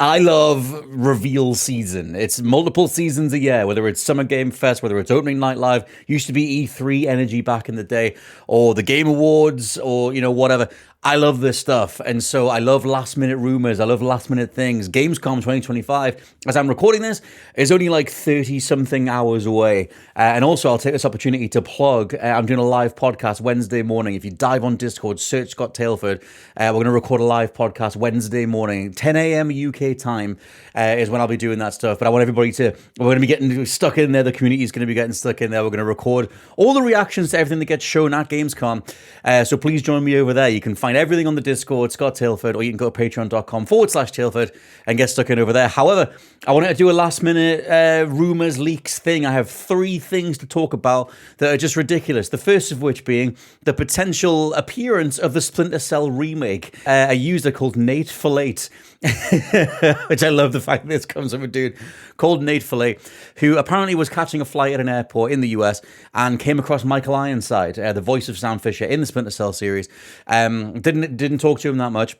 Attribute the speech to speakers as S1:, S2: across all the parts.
S1: I love reveal season. It's multiple seasons a year, whether it's Summer Game Fest, whether it's Opening Night Live, used to be E3 energy back in the day, or the Game Awards, or, whatever. I love this stuff. And so I love last minute rumors. I love last minute things. Gamescom 2025, as I'm recording this, is only like 30 something hours away. And also, I'll take this opportunity to plug, I'm doing a live podcast Wednesday morning. If you dive on Discord, search Scott Tailford. We're going to record a live podcast Wednesday morning, 10 a.m. UK time is when I'll be doing that stuff. But I want everybody we're going to be getting stuck in there. The community is going to be getting stuck in there. We're going to record all the reactions to everything that gets shown at Gamescom. So please join me over there. You can find everything on the Discord, Scott Tailford, or you can go to patreon.com/Tailford and get stuck in over there. However, I wanted to do a last minute rumors, leaks thing. I have 3 things to talk about that are just ridiculous. The first of which being the potential appearance of the Splinter Cell remake. A user called Nate Fillet, which I love the fact that this comes from a dude called Nate Fillet, who apparently was catching a flight at an airport in the US and came across Michael Ironside, the voice of Sam Fisher in the Splinter Cell series. Didn't talk to him that much.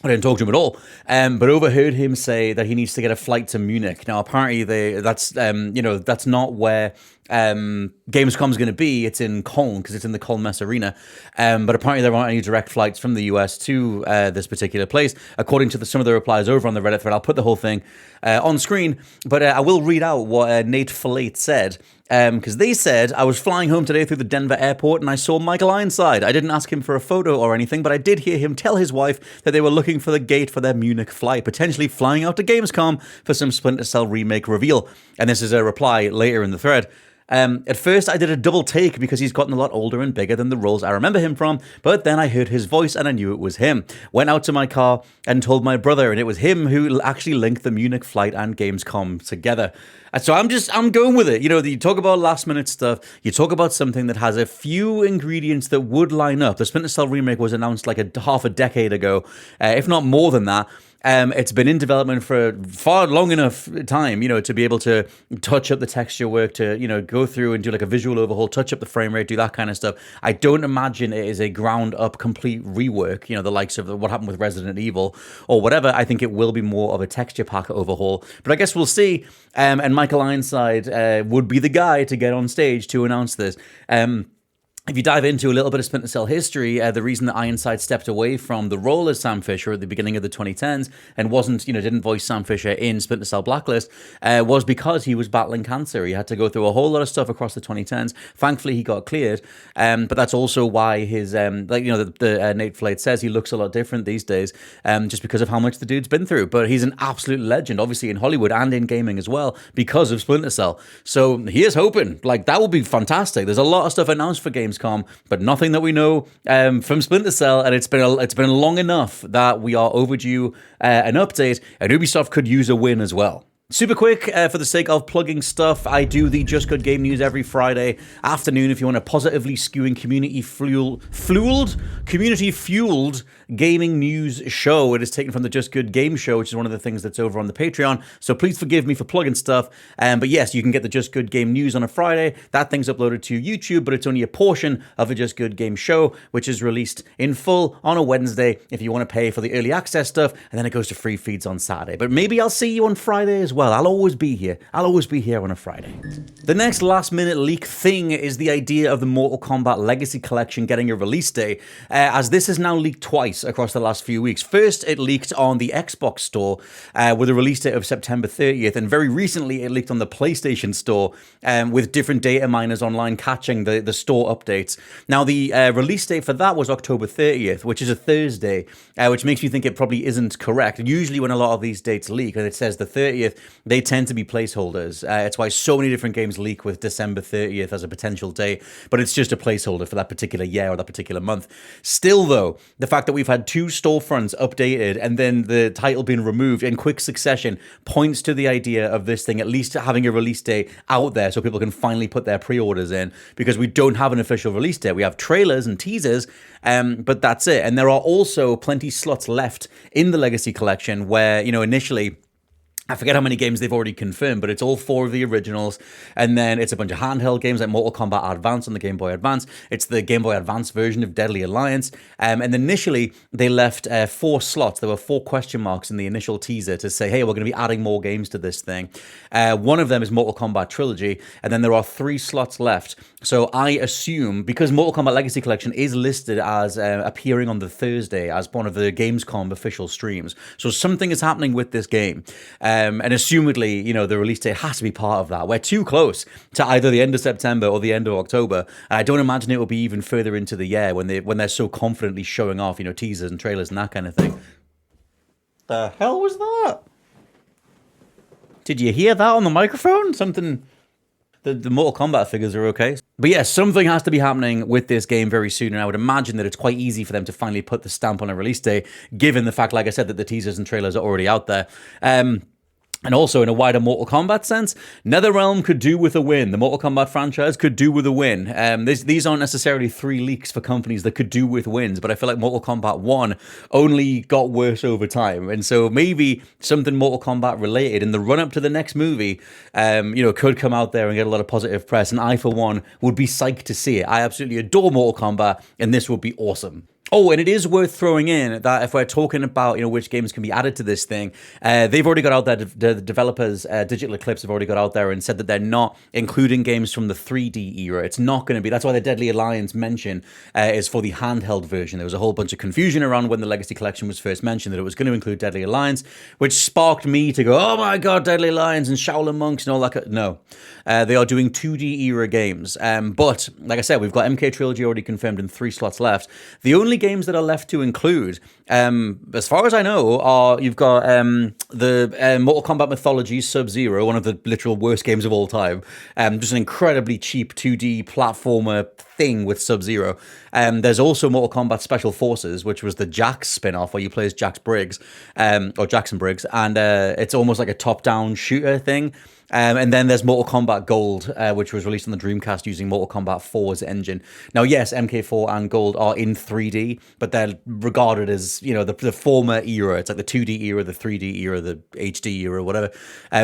S1: I didn't talk to him at all, but overheard him say that he needs to get a flight to Munich. Now, apparently, that's not where Gamescom's going to be. It's in Cologne, because it's in the Cologne Mess Arena. But apparently there aren't any direct flights from the US to this particular place, according to some of the replies over on the Reddit thread. I'll put the whole thing on screen, but I will read out what Nate Fillet said. Because they said, I was flying home today through the Denver airport and I saw Michael Ironside. I didn't ask him for a photo or anything, but I did hear him tell his wife that they were looking for the gate for their Munich flight, potentially flying out to Gamescom for some Splinter Cell remake reveal. And this is a reply later in the thread. At first, I did a double take because he's gotten a lot older and bigger than the roles I remember him from, but then I heard his voice and I knew it was him. Went out to my car and told my brother, and it was him who actually linked the Munich flight and Gamescom together. And so I'm going with it. You talk about last minute stuff. You talk about something that has a few ingredients that would line up. The Splinter Cell remake was announced like half a decade ago, if not more than that. It's been in development for far long enough time, to be able to touch up the texture work, to, go through and do like a visual overhaul, touch up the frame rate, do that kind of stuff. I don't imagine it is a ground up complete rework, the likes of what happened with Resident Evil or whatever. I think it will be more of a texture pack overhaul, but I guess we'll see. And Michael Ironside would be the guy to get on stage to announce this. If you dive into a little bit of Splinter Cell history, the reason that Ironside stepped away from the role as Sam Fisher at the beginning of the 2010s and didn't voice Sam Fisher in Splinter Cell Blacklist was because he was battling cancer. He had to go through a whole lot of stuff across the 2010s. Thankfully, he got cleared, but that's also why his, Nate Fillet says he looks a lot different these days, just because of how much the dude's been through. But he's an absolute legend, obviously in Hollywood and in gaming as well, because of Splinter Cell. So he is hoping, that would be fantastic. There's a lot of stuff announced for Gamescom, but nothing that we know from Splinter Cell, and it's been long enough that we are overdue an update, and Ubisoft could use a win as well. Super quick, for the sake of plugging stuff, I do the Just Good Game News every Friday afternoon. If you want a positively skewing community-fueled gaming news show, it is taken from the Just Good Game Show, which is one of the things that's over on the Patreon. So please forgive me for plugging stuff. But yes, you can get the Just Good Game News on a Friday. That thing's uploaded to YouTube, but it's only a portion of the Just Good Game Show, which is released in full on a Wednesday if you want to pay for the early access stuff, and then it goes to free feeds on Saturday. But maybe I'll see you on Friday as well. I'll always be here. I'll always be here on a Friday. The next last minute leak thing is the idea of the Mortal Kombat Legacy Collection getting a release date, as this has now leaked twice across the last few weeks. First, it leaked on the Xbox store with a release date of September 30th, and very recently it leaked on the PlayStation store with different data miners online catching the store updates. Now, the release date for that was October 30th, which is a Thursday, which makes me think it probably isn't correct. Usually when a lot of these dates leak and it says the 30th, they tend to be placeholders. It's why so many different games leak with December 30th as a potential date, but it's just a placeholder for that particular year or that particular month. Still, though, the fact that we've had 2 storefronts updated and then the title being removed in quick succession points to the idea of this thing at least having a release date out there so people can finally put their pre-orders in, because we don't have an official release date. We have trailers and teasers, but that's it. And there are also plenty slots left in the Legacy Collection where, initially I forget how many games they've already confirmed, but it's all 4 of the originals. And then it's a bunch of handheld games like Mortal Kombat Advance on the Game Boy Advance. It's the Game Boy Advance version of Deadly Alliance. And initially, they left 4 slots. There were 4 question marks in the initial teaser to say, hey, we're going to be adding more games to this thing. One of them is Mortal Kombat Trilogy. And then there are 3 slots left. So I assume, because Mortal Kombat Legacy Collection is listed as appearing on the Thursday as one of the Gamescom official streams. So something is happening with this game. And assumedly, the release date has to be part of that. We're too close to either the end of September or the end of October. And I don't imagine it will be even further into the year when they're so confidently showing off, teasers and trailers and that kind of thing. The hell was that? Did you hear that on the microphone? Something... The Mortal Kombat figures are okay. But yeah, something has to be happening with this game very soon, and I would imagine that it's quite easy for them to finally put the stamp on a release day, given the fact, like I said, that the teasers and trailers are already out there. And also, in a wider Mortal Kombat sense, NetherRealm could do with a win. The Mortal Kombat franchise could do with a win. These aren't necessarily 3 leaks for companies that could do with wins, but I feel like Mortal Kombat 1 only got worse over time. And so maybe something Mortal Kombat related in the run-up to the next movie, could come out there and get a lot of positive press. And I, for one, would be psyched to see it. I absolutely adore Mortal Kombat, and this would be awesome. Oh, and it is worth throwing in that if we're talking about, which games can be added to this thing, they've already got out there, the developers, Digital Eclipse have already got out there and said that they're not including games from the 3D era. It's not going to be, that's why the Deadly Alliance mention is for the handheld version. There was a whole bunch of confusion around when the Legacy Collection was first mentioned that it was going to include Deadly Alliance, which sparked me to go, oh my god, Deadly Alliance and Shaolin Monks and all that. No, they are doing 2D era games. But, like I said, we've got MK Trilogy already confirmed and 3 slots left. The only games that are left to include, as far as I know, are you've got the Mortal Kombat Mythology Sub-Zero, one of the literal worst games of all time. Just an incredibly cheap 2D platformer thing with Sub-Zero. There's also Mortal Kombat Special Forces, which was the Jax spin-off where you play as Jax Briggs, or Jackson Briggs, and it's almost like a top-down shooter thing. And then there's Mortal Kombat Gold, which was released on the Dreamcast using Mortal Kombat 4's engine. Now, yes, MK4 and Gold are in 3D, but they're regarded as, the former era. It's like the 2D era, the 3D era, the HD era, whatever.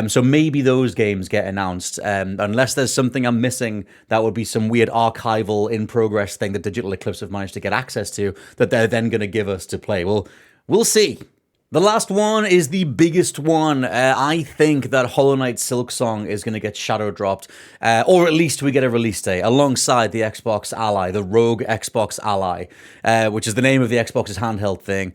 S1: So maybe those games get announced. Unless there's something I'm missing, that would be some weird archival in-progress thing that Digital Eclipse have managed to get access to that they're then going to give us to play. Well, we'll see. The last one is the biggest one. I think that Hollow Knight Silksong is going to get shadow dropped, or at least we get a release date alongside the Xbox Ally, the Rogue Xbox Ally, which is the name of the Xbox's handheld thing.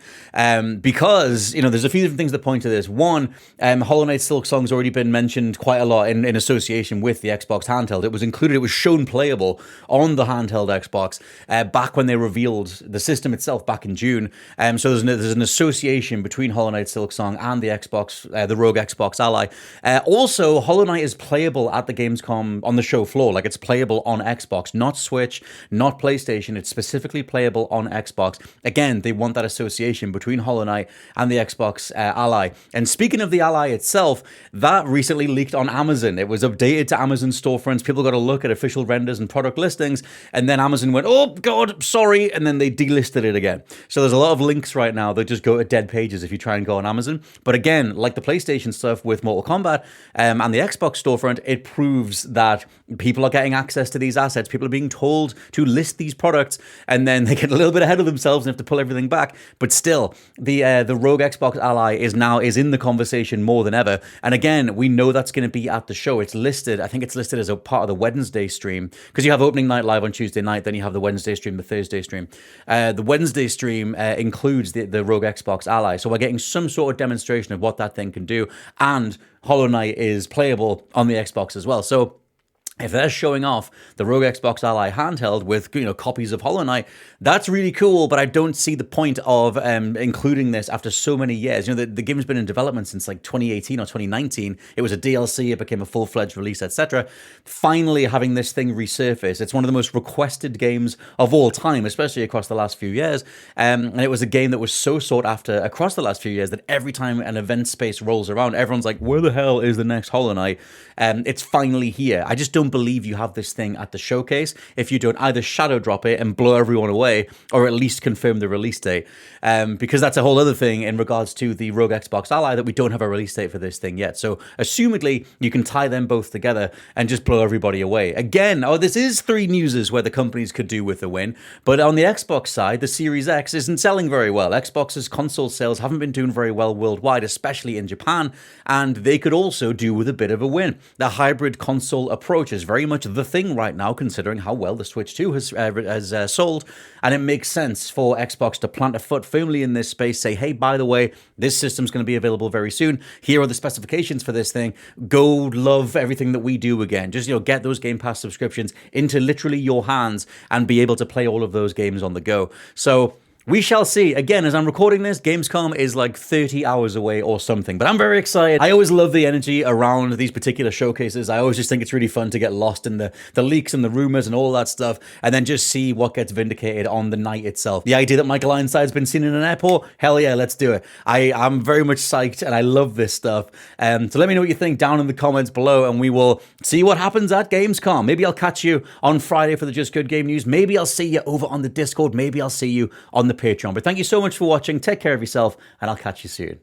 S1: Because, there's a few different things that point to this. One, Hollow Knight Silksong's already been mentioned quite a lot in association with the Xbox handheld. It was shown playable on the handheld Xbox back when they revealed the system itself back in June. So there's an association between Hollow Knight Silksong and the Xbox, the Rogue Xbox Ally. Also, Hollow Knight is playable at the Gamescom on the show floor. Like, it's playable on Xbox, not Switch, not PlayStation. It's specifically playable on Xbox. Again, they want that association between Hollow Knight and the Xbox Ally. And speaking of the Ally itself, that recently leaked on Amazon. It was updated to Amazon storefronts. People got a look at official renders and product listings, and then Amazon went, oh god, sorry, and then they delisted it again. So there's a lot of links right now that just go to dead pages if you try and go on Amazon. But again, like the PlayStation stuff with Mortal Kombat and the Xbox storefront, it proves that people are getting access to these assets. People are being told to list these products, and then they get a little bit ahead of themselves and have to pull everything back. But still, the Rogue Xbox Ally is in the conversation more than ever. And again, we know that's going to be at the show. It's listed, I think it's listed as a part of the Wednesday stream, because you have opening night live on Tuesday night, then you have the Wednesday stream, the Thursday stream. The Wednesday stream includes the Rogue Xbox Ally. So we're getting some sort of demonstration of what that thing can do, and Hollow Knight is playable on the Xbox as well. So if they're showing off the Rogue Xbox Ally handheld with, copies of Hollow Knight, that's really cool, but I don't see the point of including this after so many years. The game's been in development since like 2018 or 2019. It was a DLC, it became a full-fledged release, etc. Finally having this thing resurface. It's one of the most requested games of all time, especially across the last few years. And it was a game that was so sought after across the last few years that every time an event space rolls around, everyone's like, where the hell is the next Hollow Knight? It's finally here. I just don't believe you have this thing at the showcase if you don't either shadow drop it and blow everyone away, or at least confirm the release date. Because that's a whole other thing in regards to the Rogue Xbox Ally, that we don't have a release date for this thing yet. So assumedly, you can tie them both together and just blow everybody away. Again, this is 3 newses where the companies could do with a win, but on the Xbox side, the Series X isn't selling very well. Xbox's console sales haven't been doing very well worldwide, especially in Japan, and they could also do with a bit of a win. The hybrid console approach is very much the thing right now, considering how well the Switch 2 has sold, and it makes sense for Xbox to plant a foot firmly in this space, say, hey, by the way, this system's going to be available very soon. Here are the specifications for this thing. Go love everything that we do again. Just, get those Game Pass subscriptions into literally your hands and be able to play all of those games on the go. So we shall see. Again, as I'm recording this, Gamescom is like 30 hours away or something, but I'm very excited. I always love the energy around these particular showcases. I always just think it's really fun to get lost in the leaks and the rumors and all that stuff, and then just see what gets vindicated on the night itself. The idea that Michael Ironside's been seen in an airport, hell yeah, let's do it. I'm very much psyched, and I love this stuff. So let me know what you think down in the comments below, and we will see what happens at Gamescom. Maybe I'll catch you on Friday for the Just Good Game News. Maybe I'll see you over on the Discord. Maybe I'll see you on the Patreon. But thank you so much for watching. Take care of yourself, and I'll catch you soon.